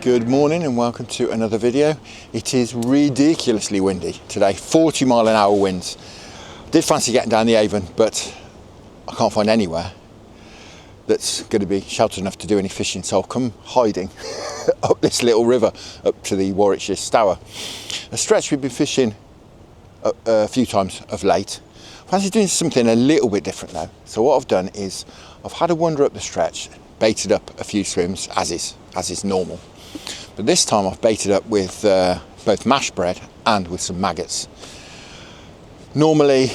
Good morning and welcome to another video. It is ridiculously windy today, 40-mile-an-hour winds. Did fancy getting down the Avon, but I can't find anywhere that's going to be sheltered enough to do any fishing, so I'll come hiding up this little river up to the Warwickshire Stour. A stretch we've been fishing a few times of late. Fancy doing something a little bit different now. So what I've done is I've had a wander up the stretch, baited up a few swims as is normal. But this time I've baited up with both mash bread and with some maggots. Normally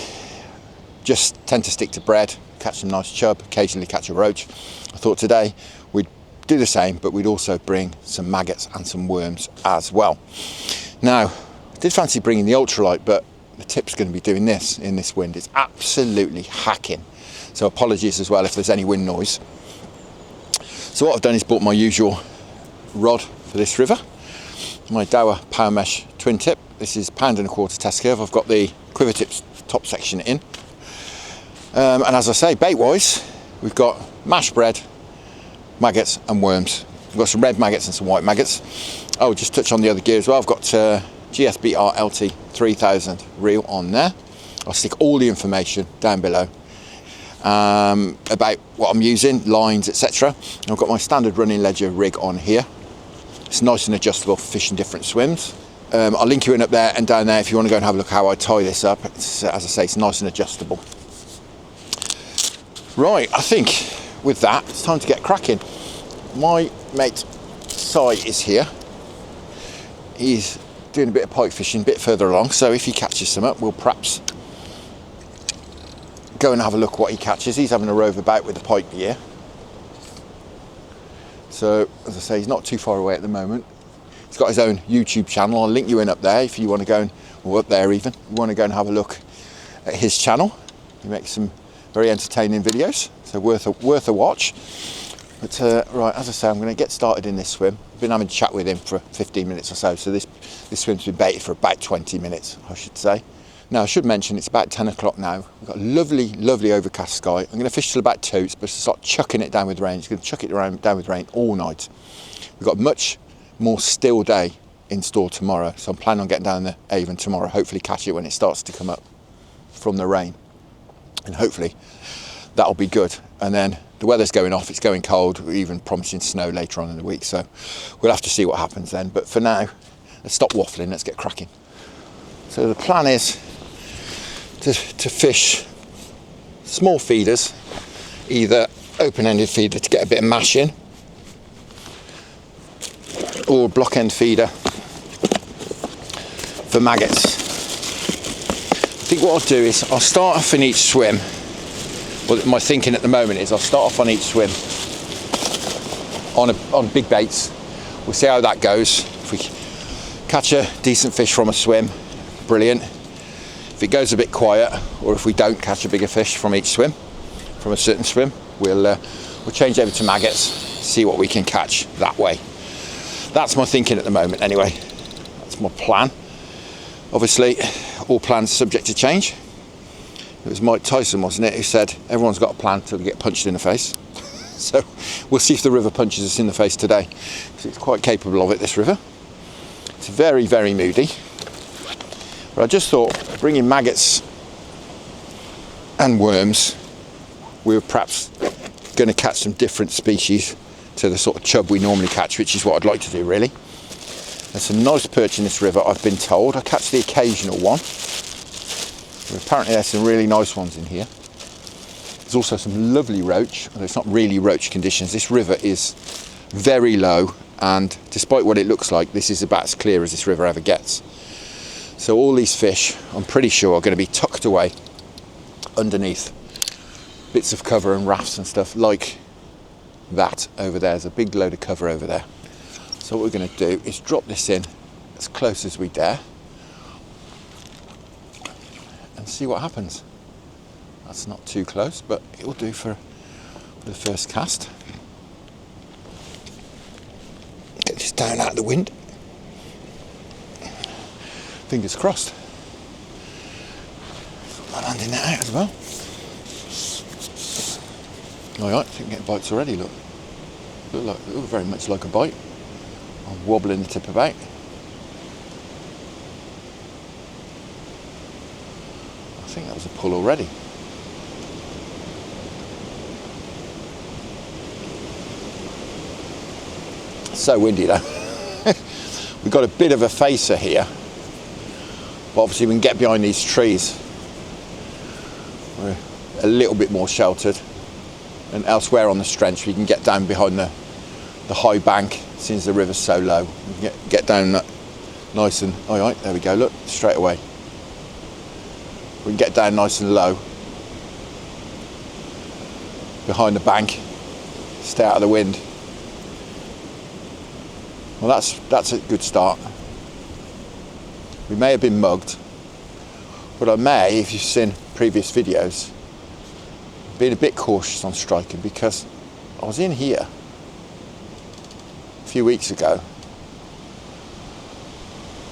just tend to stick to bread, catch some nice chub, occasionally catch a roach. I thought today we'd do the same, but we'd also bring some maggots and some worms as well. Now, I did fancy bringing the ultralight, but the tip's going to be doing this in this wind. It's absolutely hacking. So apologies as well if there's any wind noise. So what I've done is bought my usual rod for this river, my Dower Power Mesh twin tip. This is £1.25 test curve. I've got the quiver tips top section in. And as I say, bait wise, we've got mash bread, maggots and worms. We've got some red maggots and some white maggots. Oh, just touch on the other gear as well. I've got GSBR LT 3000 reel on there. I'll stick all the information down below about what I'm using, lines, etc. I've got my standard running ledger rig on here. It's nice and adjustable for fishing different swims. I'll link you in up there and down there if you want to go and have a look how I tie this up. It's, as I say, it's nice and adjustable. Right, I think with that, it's time to get cracking. My mate Si is here. He's doing a bit of pike fishing a bit further along, so if he catches some up, we'll perhaps go and have a look what he catches. He's having a rove about with the pike gear. So, as I say, he's not too far away at the moment. He's got his own YouTube channel. I'll link you in up there if you want to go and, or up there even, you want to go and have a look at his channel. He makes some very entertaining videos, so worth a watch. But right, as I say, I'm going to get started in this swim. I've been having a chat with him for 15 minutes or so this swim's been baited for about 20 minutes, I should say. Now, I should mention it's about 10 o'clock now. We've got a lovely overcast sky. I'm going to fish till about 2. It's supposed to start chucking it down with rain. It's going to chuck it down with rain all night. We've got a much more still day in store tomorrow, so I'm planning on getting down the Avon tomorrow, hopefully catch it when it starts to come up from the rain. And hopefully that'll be good. And then the weather's going off, it's going cold. We're even promising snow later on in the week, so we'll have to see what happens then. But for now, let's stop waffling, let's get cracking. So the plan is to fish small feeders, either open-ended feeder to get a bit of mash in, or block end feeder for maggots. I think what I'll do is I'll start off in each swim. Well, my thinking at the moment is I'll start off on each swim on big baits. We'll see how that goes. If we catch a decent fish from a swim, brilliant. If it goes a bit quiet, or if we don't catch a bigger fish from each swim, from a certain swim, we'll change over to maggots, see what we can catch that way. That's my thinking at the moment anyway. That's my plan. Obviously, all plans subject to change. It was Mike Tyson, wasn't it, who said everyone's got a plan till they get punched in the face. So we'll see if the river punches us in the face today, because it's quite capable of it, this river. It's very moody. But I just thought, bringing maggots and worms, we were perhaps going to catch some different species to the sort of chub we normally catch, which is what I'd like to do, really. There's some nice perch in this river, I've been told. I catch the occasional one. But apparently there's some really nice ones in here. There's also some lovely roach, although it's not really roach conditions. This river is very low, and despite what it looks like, this is about as clear as this river ever gets. So all these fish, I'm pretty sure, are going to be tucked away underneath bits of cover and rafts and stuff like that over there. There's a big load of cover over there. So what we're going to do is drop this in as close as we dare and see what happens. That's not too close, but it will do for the first cast. Get this down out of the wind. Fingers crossed. I'm landing that out as well. Alright, I think I'm getting bites already, look. Look very much like a bite. I'm wobbling the tip about. I think that was a pull already. So windy though. We've got a bit of a facer here, but obviously we can get behind these trees. We're a little bit more sheltered, and elsewhere on the Strench we can get down behind the high bank since the river's so low. We can get down that nice and, all right, there we go, look, straight away. We can get down nice and low behind the bank, stay out of the wind. Well, that's a good start. We may have been mugged, but I may, if you've seen previous videos, been a bit cautious on striking, because I was in here a few weeks ago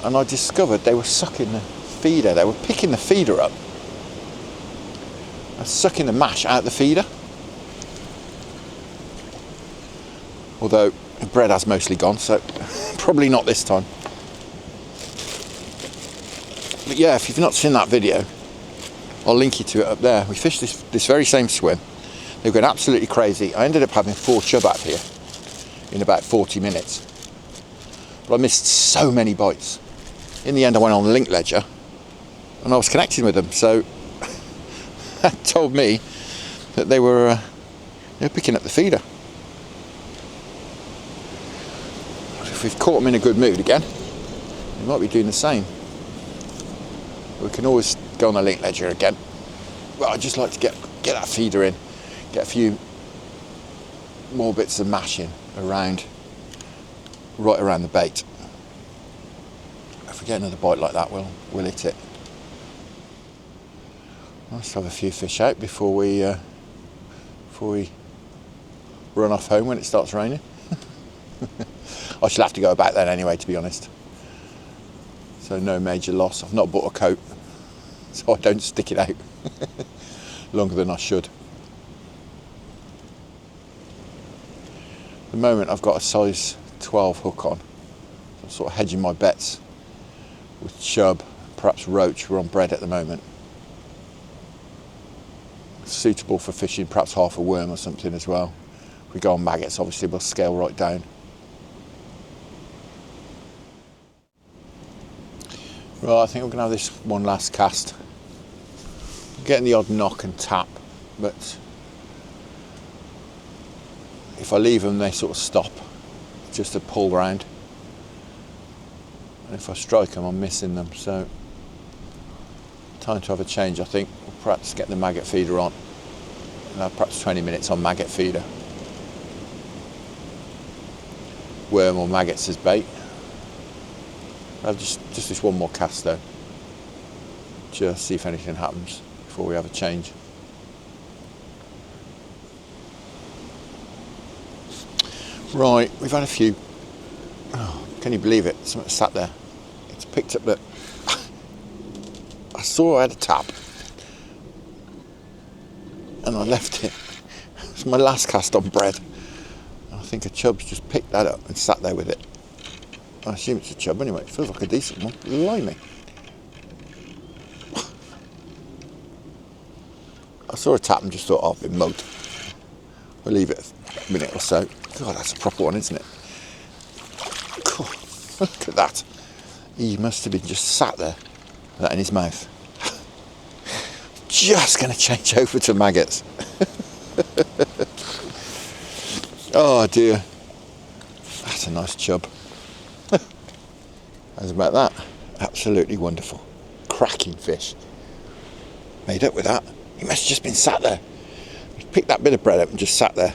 and I discovered they were sucking the feeder. They were picking the feeder up and sucking the mash out the feeder. Although the bread has mostly gone, so probably not this time. But yeah, if you've not seen that video, I'll link you to it up there. We fished this very same swim. They were going absolutely crazy. I ended up having 4 chub out here in about 40 minutes. But I missed so many bites. In the end, I went on the link ledger and I was connecting with them. So that told me that they were picking up the feeder. If we've caught them in a good mood again, we might be doing the same. We can always go on the link ledger again. Well, I'd just like to get that feeder in, get a few more bits of mash in right around the bait. If we get another bite like that, we'll hit it. Let's have a few fish out before we run off home when it starts raining. I shall have to go about then anyway, to be honest. So no major loss. I've not bought a coat, so I don't stick it out longer than I should. At the moment I've got a size 12 hook on. I'm sort of hedging my bets with chub, perhaps roach. We're on bread at the moment. Suitable for fishing, perhaps half a worm or something as well. If we go on maggots, obviously we'll scale right down. Right, I think we're going to have this one last cast. I'm getting the odd knock and tap, but if I leave them they sort of stop, just to pull round. And if I strike them I'm missing them, so time to have a change I think. We'll perhaps get the maggot feeder on and have perhaps 20 minutes on maggot feeder. Worm or maggots as bait. I'll have just this one more cast though, just see if anything happens before we have a change. Right, we've had a few. Oh, can you believe it? Something sat there. It's picked up that. I saw I had a tap and I left it. It's my last cast on bread. I think a chub's just picked that up and sat there with it. I assume it's a chub anyway. It feels like a decent one. Blimey. I saw a tap and just thought, oh, I've been mugged. We'll leave it a minute or so. God, that's a proper one, isn't it? God, look at that. He must have been just sat there with that in his mouth. Just going to change over to maggots. Oh dear. That's a nice chub. How's about that? Absolutely wonderful. Cracking fish. Made up with that. He must have just been sat there. He picked that bit of bread up and just sat there.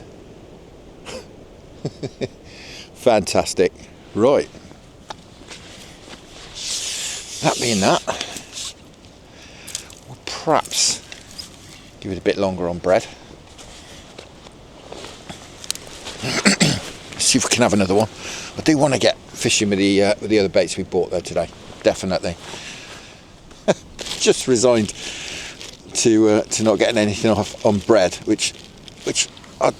Fantastic. Right. That being that, we'll perhaps give it a bit longer on bread. See if we can have another one. I do want to get fishing with the other baits we bought though today. Definitely. Just resigned to not getting anything off on bread, which I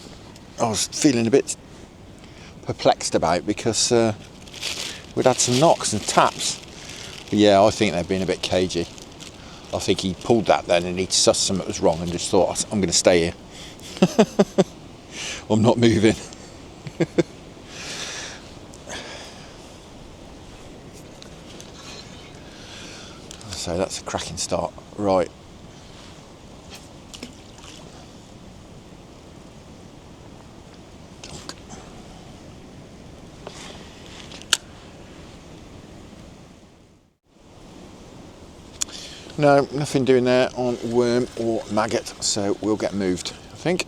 was feeling a bit perplexed about, because we'd had some knocks and taps. But yeah, I think they've been a bit cagey. I think he pulled that then and he'd sussed something was wrong and just thought, I'm going to stay here. I'm not moving. So that's a cracking start. Right. No, nothing doing there on worm or maggot, so we'll get moved, I think.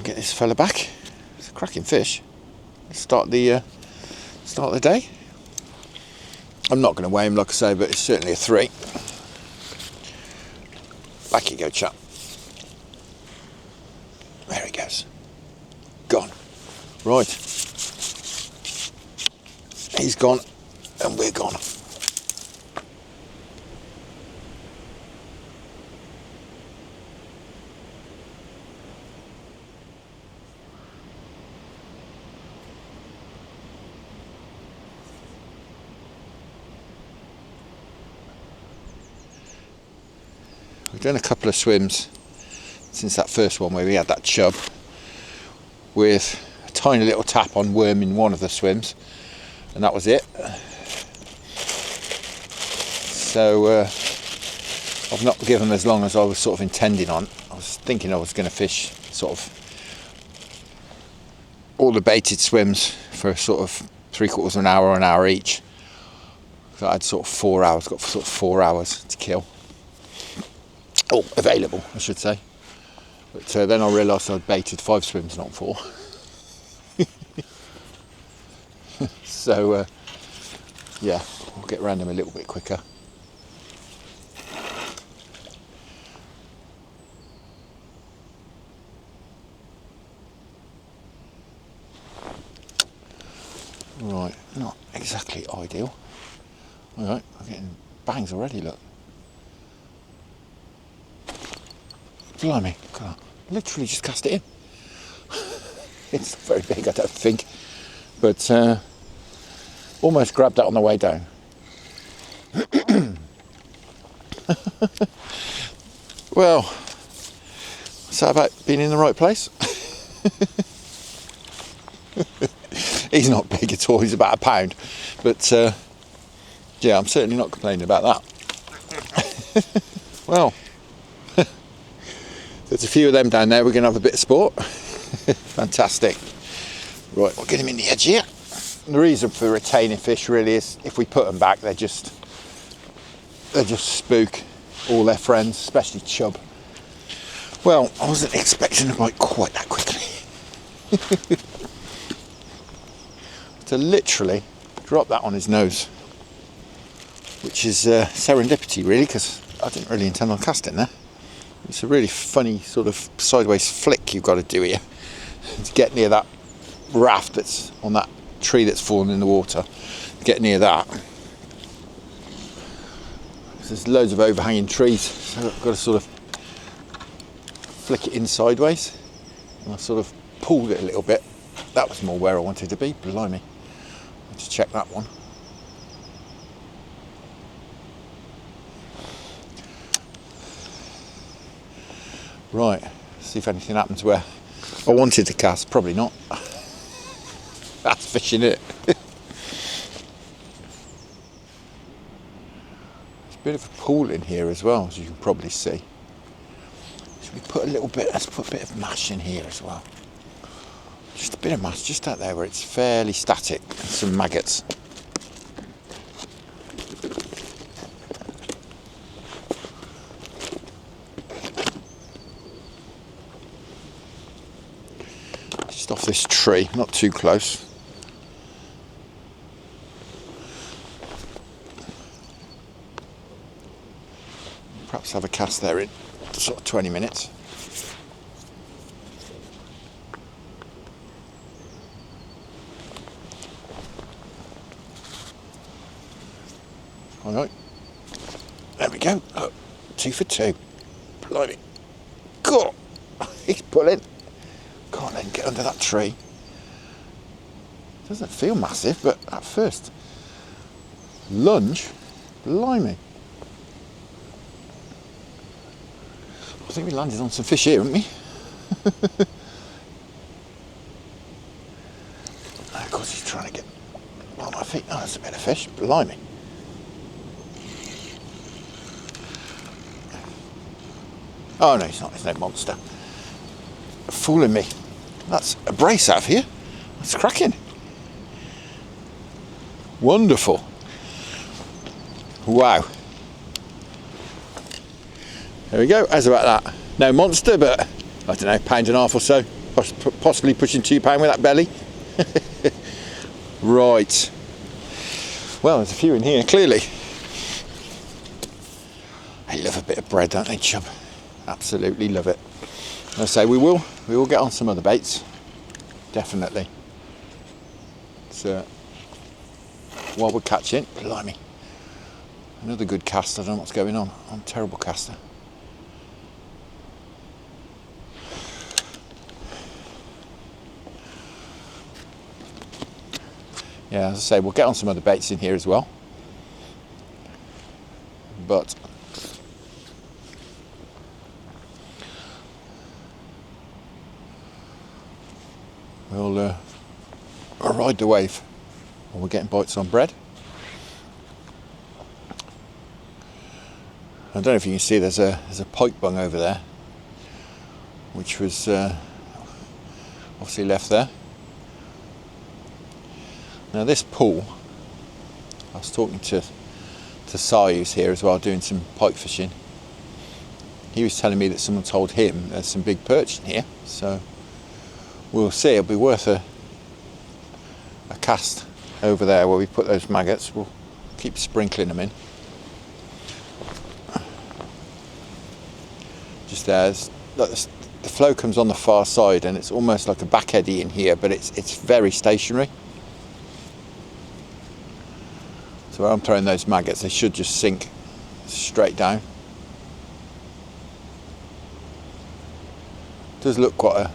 Get this fella back. It's a cracking fish. Let's start the day. I'm not going to weigh him, like I say, but it's certainly a 3. Back you go, chap. There he goes. Gone. Right. He's gone, and we're gone. We've done a couple of swims since that first one where we had that chub with a tiny little tap on worm in one of the swims, and that was it. So I've not given as long as I was sort of intending on. I was thinking I was going to fish sort of all the baited swims for sort of 3/4 of an hour or an hour each. So I had sort of 4 hours, got sort of 4 hours to kill. Oh, available, I should say. But then I realised I'd baited 5 swims, not 4. So, yeah, we'll get around them a little bit quicker. Right, not exactly ideal. Alright, I'm getting bangs already, look. Blimey, look at that. Literally just cast it in. It's not very big, I don't think. But almost grabbed that on the way down. Well, what's that about being in the right place? He's not big at all, he's about a pound. But yeah, I'm certainly not complaining about that. Well, there's a few of them down there. We're going to have a bit of sport. Fantastic. Right, we'll get him in the edge here. The reason for retaining fish really is if we put them back, they just spook all their friends, especially chub. Well, I wasn't expecting to bite quite that quickly. To literally drop that on his nose, which is serendipity really, because I didn't really intend on casting there. It's a really funny sort of sideways flick you've got to do here to get near that raft that's on that tree that's fallen in the water. Get near that. There's loads of overhanging trees, so I've got to sort of flick it in sideways. And I sort of pulled it a little bit. That was more where I wanted to be. Blimey. Let's check that one. Right, see if anything happens where I wanted to cast. Probably not. That's fishing it. There's a bit of a pool in here as well, as you can probably see. Should we put a little bit, let's put a bit of mash in here as well. Just a bit of mash just out there where it's fairly static, and some maggots. Just off this tree, not too close. Perhaps have a cast there in sort of 20 minutes. All right, there we go. Oh, 2 for 2. Blimey. Cool. He's pulling. Go on then, get under that tree. Doesn't feel massive, but at first lunge, blimey. I think we landed on some fish here, haven't we? Of course he's trying to get on my feet. Oh, that's a bit of fish, blimey. Oh no, he's not, he's no monster. Fooling me. That's a brace out of here. That's cracking. Wonderful. Wow. There we go, how's about that? No monster, but I don't know, £1.5 or so. Possibly pushing £2 with that belly. Right. Well, there's a few in here, clearly. They love a bit of bread, don't they, chub? Absolutely love it. I say we will get on some other baits. Definitely. So while we're catching, blimey. Another good cast. I don't know what's going on. I'm a terrible caster. Yeah, as I say, we'll get on some other baits in here as well. But we'll ride the wave while we're getting bites on bread. I don't know if you can see, there's a pike bung over there, which was obviously left there. Now this pool, I was talking to Si, who's here as well, doing some pike fishing. He was telling me that someone told him there's some big perch in here, so we'll see. It'll be worth a cast over there where we put those maggots. We'll keep sprinkling them in. Just there, look, the flow comes on the far side and it's almost like a back eddy in here, but it's very stationary. So where I'm throwing those maggots, they should just sink straight down. Does look quite a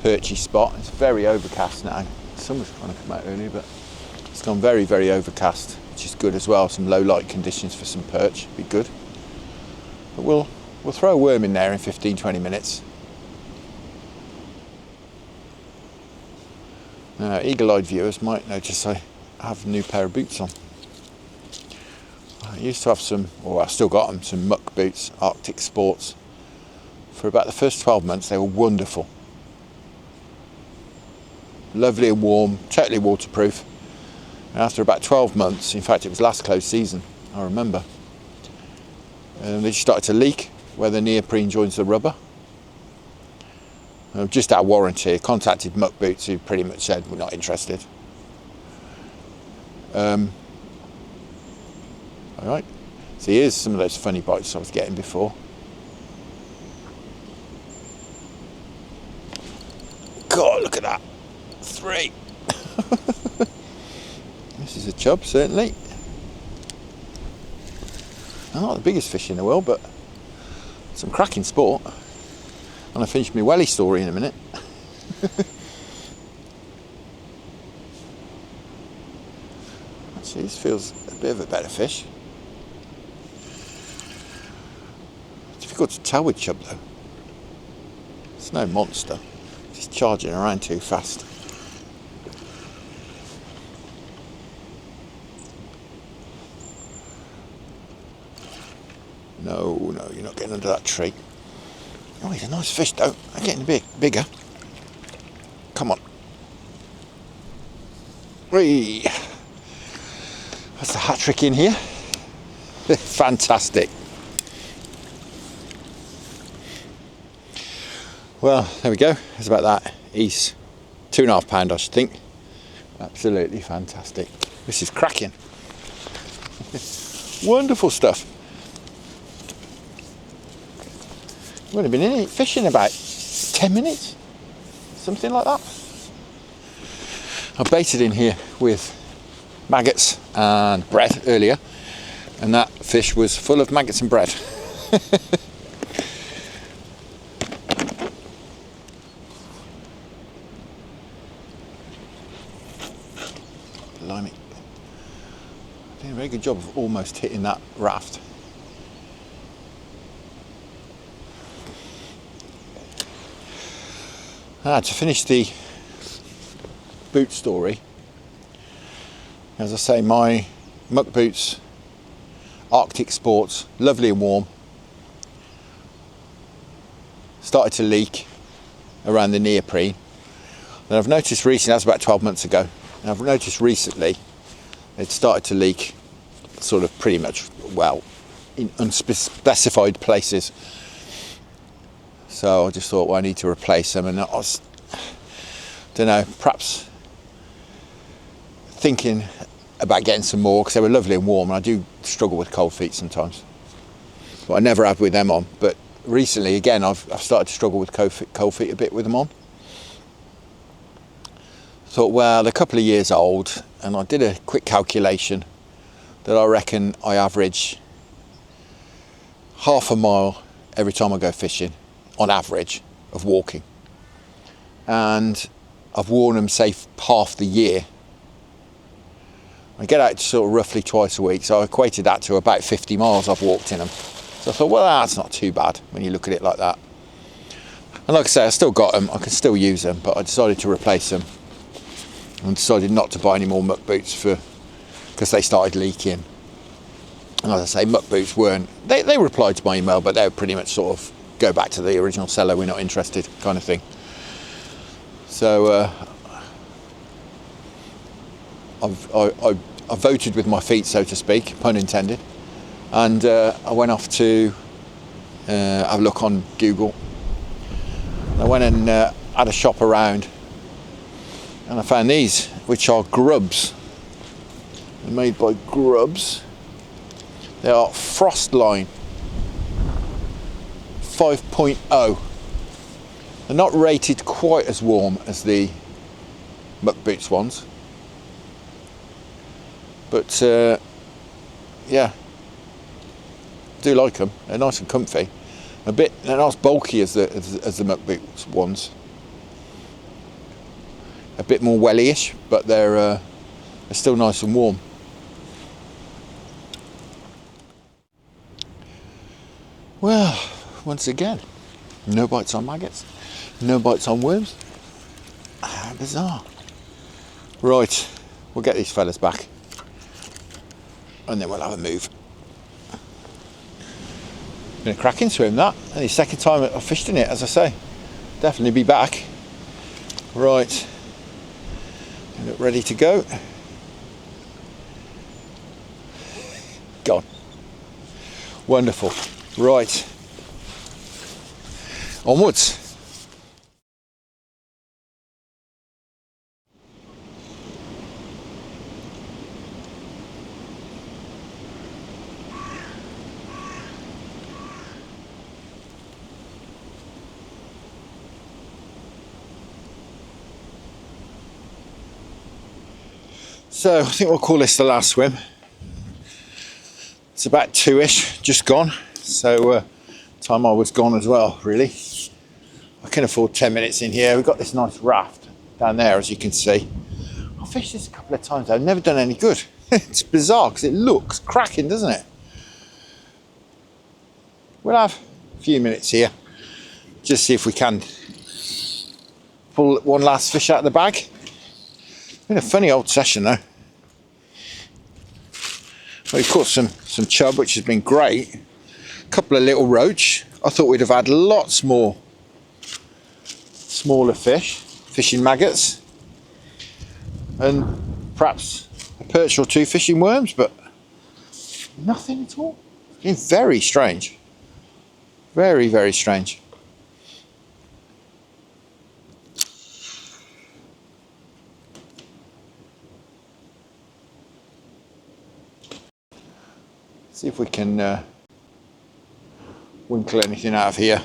perchy spot. It's very overcast now. The sun was trying to come out earlier, but it's gone very, very overcast, which is good as well. Some low light conditions for some perch, be good. But we'll throw a worm in there in 15-20 minutes. Now, eagle-eyed viewers might notice I have a new pair of boots on. I used to have some, or I still got them, some muck boots, Arctic Sports. For about the first 12 months, they were wonderful. Lovely and warm, totally waterproof. And after about 12 months, in fact it was last close season, I remember, they just started to leak where the neoprene joins the rubber. Just out of warranty, I contacted Muck Boots, who pretty much said we're not interested. Alright, so here's some of those funny bites I was getting before. God, look at that. 3. This is a chub, certainly. Not the biggest fish in the world, but some cracking sport. And I'll finish my welly story in a minute. Actually, this feels a bit of a better fish. Difficult to tell with chub though. It's no monster. Just charging around too fast. No, you're not getting under that tree. Oh, he's a nice fish though. I'm getting bigger. Come on. Whee! That's the hat trick in here. Fantastic. Well, there we go. It's about that. He's £2.5, I should think. Absolutely fantastic. This is cracking. Wonderful stuff. We've only been in it fishing about 10 minutes, something like that. I baited in here with maggots and bread earlier, and that fish was full of maggots and bread. good job of almost hitting that raft. To finish the boot story, as I say, my muck boots, Arctic Sports, lovely and warm, started to leak around the neoprene. And I've noticed recently, that was about 12 months ago, and I've noticed recently it started to leak sort of pretty much, well, in unspecified places. So I just thought, well, I need to replace them, and I was, don't know, perhaps thinking about getting some more because they were lovely and warm, and I do struggle with cold feet sometimes. But I never have with them on. But recently, again, I've started to struggle with cold feet a bit with them on. Thought, well, they're a couple of years old, and I did a quick calculation that I reckon I average half a mile every time I go fishing, on average, of walking. And I've worn them, say, half the year. I get out sort of roughly twice a week, so I equated that to about 50 miles I've walked in them. So I thought, well, that's not too bad when you look at it like that. And like I say, I still got them, I can still use them, but I decided to replace them and decided not to buy any more muck boots because they started leaking. And as I say, muck boots weren't, they replied to my email, but they were pretty much sort of go back to the original seller, we're not interested kind of thing. So I voted with my feet, so to speak, pun intended, and I went off to have a look on Google. I went and had a shop around, and I found these, which are Grubs. They're made by Grubs. They are Frostline 5.0. They're not rated quite as warm as the muck boots ones, but yeah, do like them. They're nice and comfy. They're not as bulky as the muck boots ones. A bit more welly-ish, but they're still nice and warm. Well, once again, no bites on maggots, no bites on worms. How bizarre. Right, we'll get these fellas back and then we'll have a move. Been a cracking swim, that. Only second time I've fished in it, as I say. Definitely be back. Right, look ready to go. Gone. Wonderful. Right, onwards. So I think we'll call this the last swim. It's about 2ish, just gone. So time I was gone as well, really. I can afford 10 minutes in here. We've got this nice raft down there, as you can see. I've fished this a couple of times. I've never done any good. It's bizarre because it looks cracking, doesn't it? We'll have a few minutes here. Just see if we can pull one last fish out of the bag. Been a funny old session though. We've caught some chub, which has been great. A couple of little roach. I thought we'd have had lots more smaller fish, fishing maggots, and perhaps a perch or two fishing worms, but nothing at all. It's been very strange. Very, very strange. See if we can winkle anything out of here.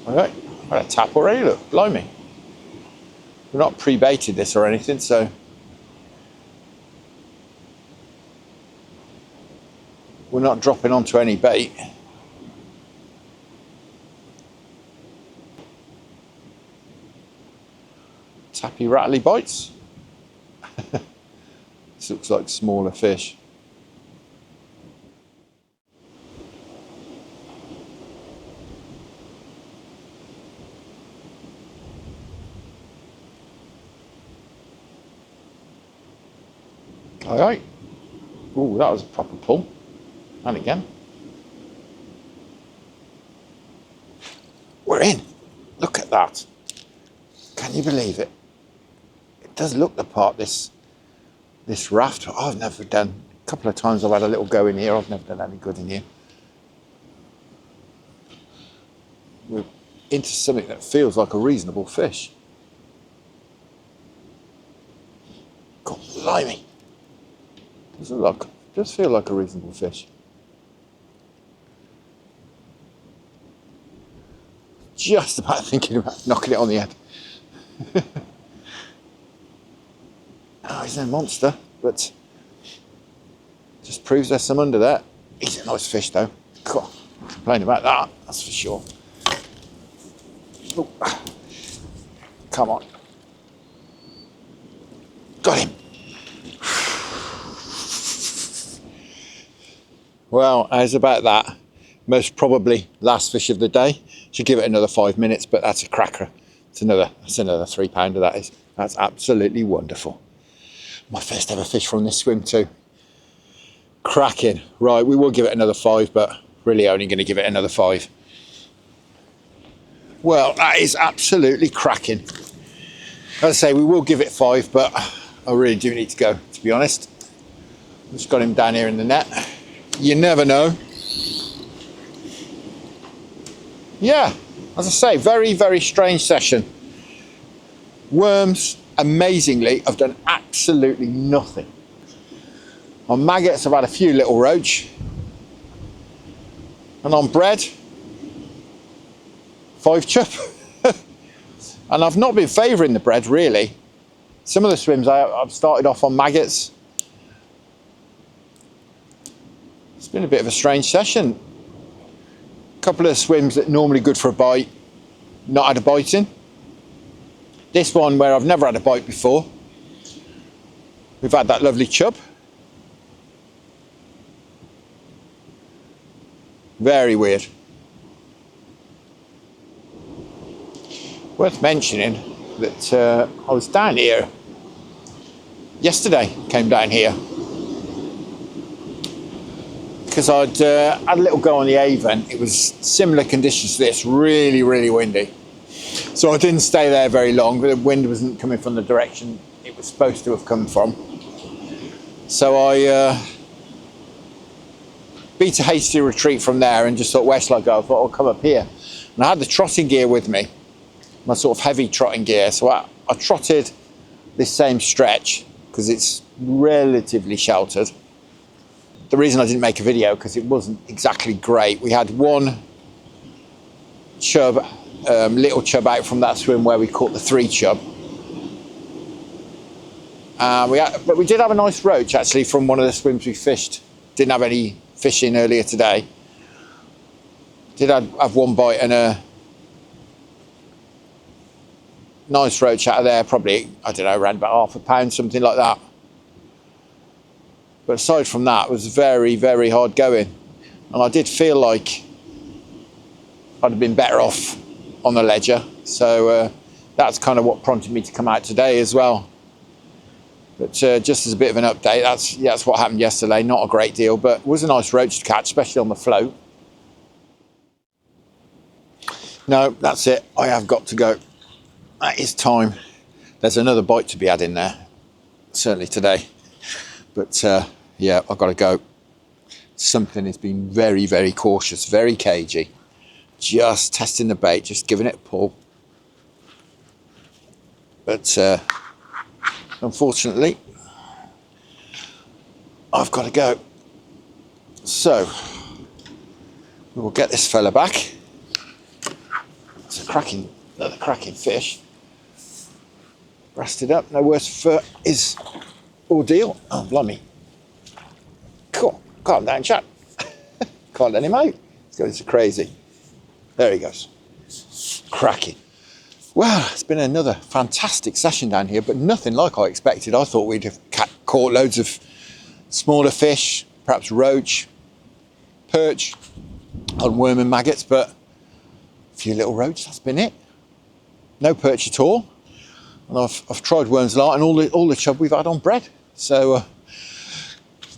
Okay, got a tap already, look, blimey. We've not pre-baited this or anything, so we're not dropping onto any bait. tappy rattly bites. This looks like smaller fish. Alright. Ooh, that was a proper pull. And again. We're in. Look at that. Can you believe it? It does look the part, this raft. I've never done, a couple of times I've had a little go in here, I've never done any good in here. We're into something that feels like a reasonable fish. God blimey. Does feel like a reasonable fish. Just about thinking about knocking it on the head. Oh, he's no monster, but just proves there's some under there. He's a nice fish though. God, complain about that, that's for sure. Ooh. Come on. Got him. Well, how's about that? Most probably last fish of the day. Should give it another 5 minutes, but that's a cracker. That's another 3 pounder, that is. That's absolutely wonderful. My first ever fish from this swim too. Cracking. Right, we will give it another 5, but really only going to give it another 5. Well, that is absolutely cracking. As I say, we will give it 5, but I really do need to go, to be honest. Just got him down here in the net. You never know. Yeah, as I say, very, very strange session. Worms, amazingly, I've done absolutely nothing. On maggots, I've had a few little roach. And on bread, 5 chub. And I've not been favouring the bread, really. Some of the swims I've started off on maggots. It's been a bit of a strange session. A couple of swims that normally good for a bite, not had a bite in. This one where I've never had a bite before. We've had that lovely chub. Very weird. Worth mentioning that I was down here yesterday, came down here. Because I'd had a little go on the Avon. It was similar conditions to this, really, really windy. So I didn't stay there very long, but the wind wasn't coming from the direction it was supposed to have come from. So I beat a hasty retreat from there and just thought, where shall I go? I thought I'll come up here. And I had the trotting gear with me, my sort of heavy trotting gear. So I trotted this same stretch because it's relatively sheltered. The reason I didn't make a video, because it wasn't exactly great. We had one chub, little chub out from that swim where we caught the 3 chub. But we did have a nice roach actually from one of the swims we fished. Didn't have any fishing earlier today. Did have one bite and a nice roach out of there, probably, I don't know, around about ½ pound, something like that. But aside from that, it was very, very hard going. And I did feel like I'd have been better off on the ledger. So that's kind of what prompted me to come out today as well. But just as a bit of an update, that's what happened yesterday. Not a great deal, but it was a nice roach to catch, especially on the float. No, that's it. I have got to go. That is time. There's another bite to be had in there, certainly today. But yeah, I've got to go. Something has been very, very cautious, very cagey. Just testing the bait, just giving it a pull. But unfortunately, I've got to go. So, we will get this fella back. It's another cracking fish. Breasted up, no worse for his ordeal. Oh, blimey. Cool. Calm down, chap. Can't let him out. He's going so crazy. There he goes. Cracking. Well, it's been another fantastic session down here, but nothing like I expected. I thought we'd have caught loads of smaller fish, perhaps roach, perch, on worm and maggots, but a few little roach, that's been it. No perch at all. And I've tried worms a lot, and all the chub we've had on bread. So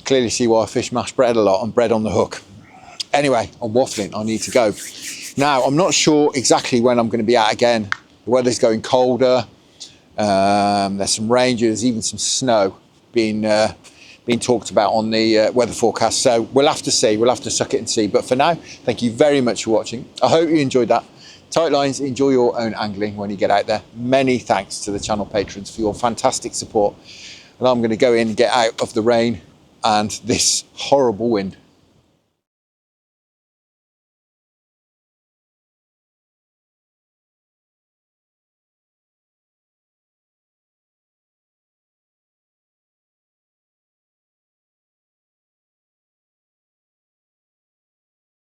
clearly see why I fish mashed bread a lot and bread on the hook. Anyway, I'm waffling, I need to go. Now, I'm not sure exactly when I'm going to be out again. The weather's going colder. There's some rain, there's even some snow being talked about on the weather forecast. So we'll have to see, we'll have to suck it and see. But for now, thank you very much for watching. I hope you enjoyed that. Tight lines, enjoy your own angling when you get out there. Many thanks to the channel patrons for your fantastic support. And I'm going to go in and get out of the rain and this horrible wind.